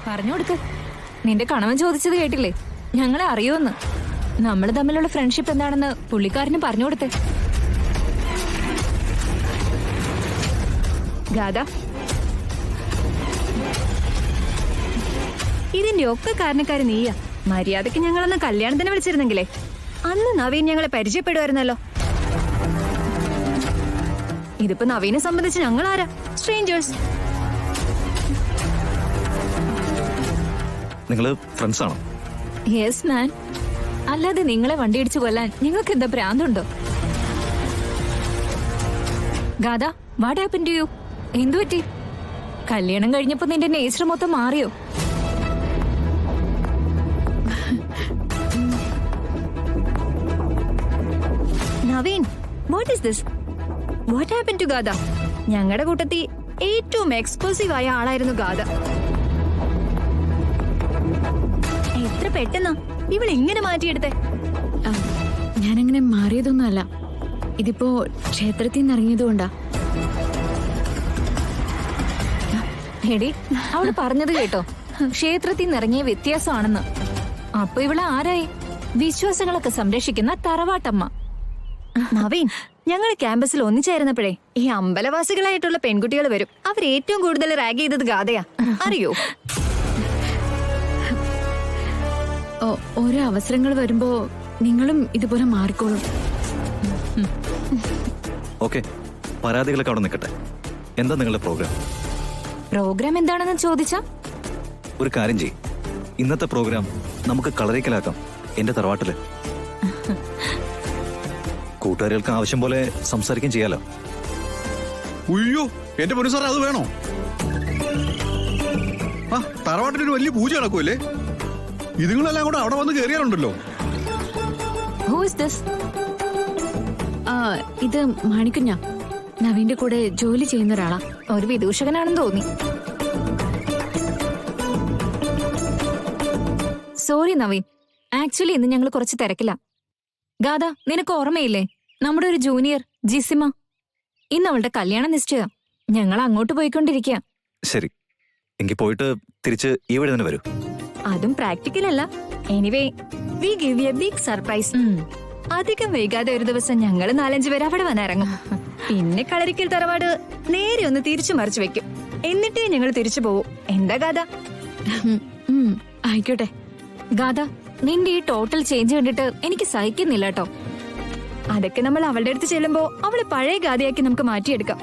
പറഞ്ഞു കൊടുക്ക്. നിന്റെ കണവൻ ചോദിച്ചത് കേട്ടില്ലേ? ഞങ്ങളെ അറിയുമെന്ന്. നമ്മൾ തമ്മിലുള്ള ഫ്രണ്ട്ഷിപ്പ് എന്താണെന്ന് പുള്ളിക്കാരന് പറഞ്ഞു കൊടുത്തേ. ഗാഥ, ഇതിന്റെ ഒക്കെ കാരണക്കാര് നീയാ. മര്യാദക്ക് ഞങ്ങളന്ന് കല്യാണത്തിന് വിളിച്ചിരുന്നെങ്കിലേ അന്ന് നവീൻ ഞങ്ങളെ പരിചയപ്പെടുമായിരുന്നല്ലോ. ഇതിപ്പോ നവീനെ സംബന്ധിച്ച് ഞങ്ങൾ ആരാ? സ്ട്രേഞ്ചേഴ്സ്. നിങ്ങള് ഫ്രണ്ട്സ് ആണോ? Yes man. അല്ലാതെ നിങ്ങളെ വണ്ടിയിടിച്ചു കൊല്ലാൻ നിങ്ങൾക്ക് എന്താ ഭ്രാന്തുണ്ടോ? Gatha, what happen to you? എന്തു പറ്റി? കല്യാണം കഴിഞ്ഞപ്പോ നിന്റെ നേച്ചർ മൊത്തം മാറിയോ? Naveen, what is this? What happen to Gatha? ഞങ്ങളുടെ കൂട്ടത്തിൽ ഏറ്റവും എക്സ്പ്ലോസീവ് ആയ ആളായിരുന്നു ഗാഥ. എത്ര പെട്ടെന്നാ ഇവൾ ഇങ്ങനെ മാറ്റിയെടുത്തേ? ഞാനങ്ങനെ മാറിയതൊന്നുമല്ല. ഇതിപ്പോ ക്ഷേത്രത്തിൽ നിന്ന് ഇറങ്ങിയതുകൊണ്ടാ. എടി, അവള് പറഞ്ഞത് കേട്ടോ, ക്ഷേത്രത്തിൽ നിന്ന് ഇറങ്ങിയ വ്യത്യാസമാണെന്ന്. അപ്പൊ ഇവള് ആരായി? വിശ്വാസങ്ങളൊക്കെ സംരക്ഷിക്കുന്ന തറവാട്ടമ്മ. നവീൻ, ഞങ്ങൾ ക്യാമ്പസിൽ ഒന്നിച്ചായിരുന്നപ്പോഴേ ഈ അമ്പലവാസികളായിട്ടുള്ള പെൺകുട്ടികൾ വരും. അവർ ഏറ്റവും കൂടുതൽ റാഗ് ചെയ്തത് ഗാഥയാ, അറിയോ? ഓരോ അവസരങ്ങൾ വരുമ്പോ നിങ്ങളും ഇതുപോലെ മാറിക്കോളും. ഓക്കെ, പരാതികളൊക്കെ അവിടെ നിൽക്കട്ടെ. എന്താ നിങ്ങളുടെ പ്രോഗ്രാം? പ്രോഗ്രാം എന്താണെന്ന് ചോദിച്ചാ ഒരു കാര്യം ചെയ്യും, ഇന്നത്തെ പ്രോഗ്രാം നമുക്ക് കളറിക്കലാക്കാം എന്റെ തറവാട്ടില്. കൂട്ടുകാരികൾക്ക് ആവശ്യം പോലെ സംസാരിക്കുകയും ചെയ്യാലോ. ഉയ്യോ, എന്റെ പൊന്നു സാറേ, അത് വേണോ? ആ, തറവാട്ടിലൊരു വലിയ പൂജ നടക്കൂല്ലേ? ഇതുങ്ങളെല്ലാം കൂടെ അവിടെ വന്ന് കയറിയാലുണ്ടല്ലോ. Who is this? ഇത് മാണിക്കുഞ്ഞ, നവീന്റെ കൂടെ ജോലി ചെയ്യുന്ന ഒരാളാ. ഒരു വിദൂഷകനാണെന്ന് തോന്നി. സോറി നവീൻ, ആക്ച്വലി ഇന്ന് ഞങ്ങൾ കുറച്ച് തിരക്കില്ല. ഗാഥ, നിനക്ക് ഓർമ്മയില്ലേ നമ്മുടെ ഒരു ജൂനിയർ ജിസിമ? ഇന്ന് അവളുടെ കല്യാണം നിശ്ചയ. ഞങ്ങൾ അങ്ങോട്ട് പോയിക്കൊണ്ടിരിക്കുക. ശരി, എങ്കിൽ പോയിട്ട് തിരിച്ച് ഈ വഴി തന്നെ വരൂ. അതും പ്രാക്ടിക്കൽ അല്ല. Anyway, we give a big surprise. അധികം വൈകാതെ ഒരു ദിവസം ഞങ്ങൾ 4-5 പേര് അവിടെ വന്നിറങ്ങും. പിന്നെ കളരിക്കൽ തറവാട് നേരെ ഒന്ന് തിരിച്ചു മറിച്ചു വെക്കും. എന്നിട്ടേ ഞങ്ങൾ തിരിച്ചു പോവും. എന്താ ഗാഥ? ആയിക്കോട്ടെ. ഗാഥ, നിന്റെ ഈ ടോട്ടൽ ചേഞ്ച് കണ്ടിട്ട് എനിക്ക് സഹിക്കുന്നില്ല കേട്ടോ. അതൊക്കെ നമ്മൾ അവളുടെ അടുത്ത് ചെല്ലുമ്പോ അവളെ പഴയ ഗാഥയാക്കി നമുക്ക് മാറ്റിയെടുക്കാം.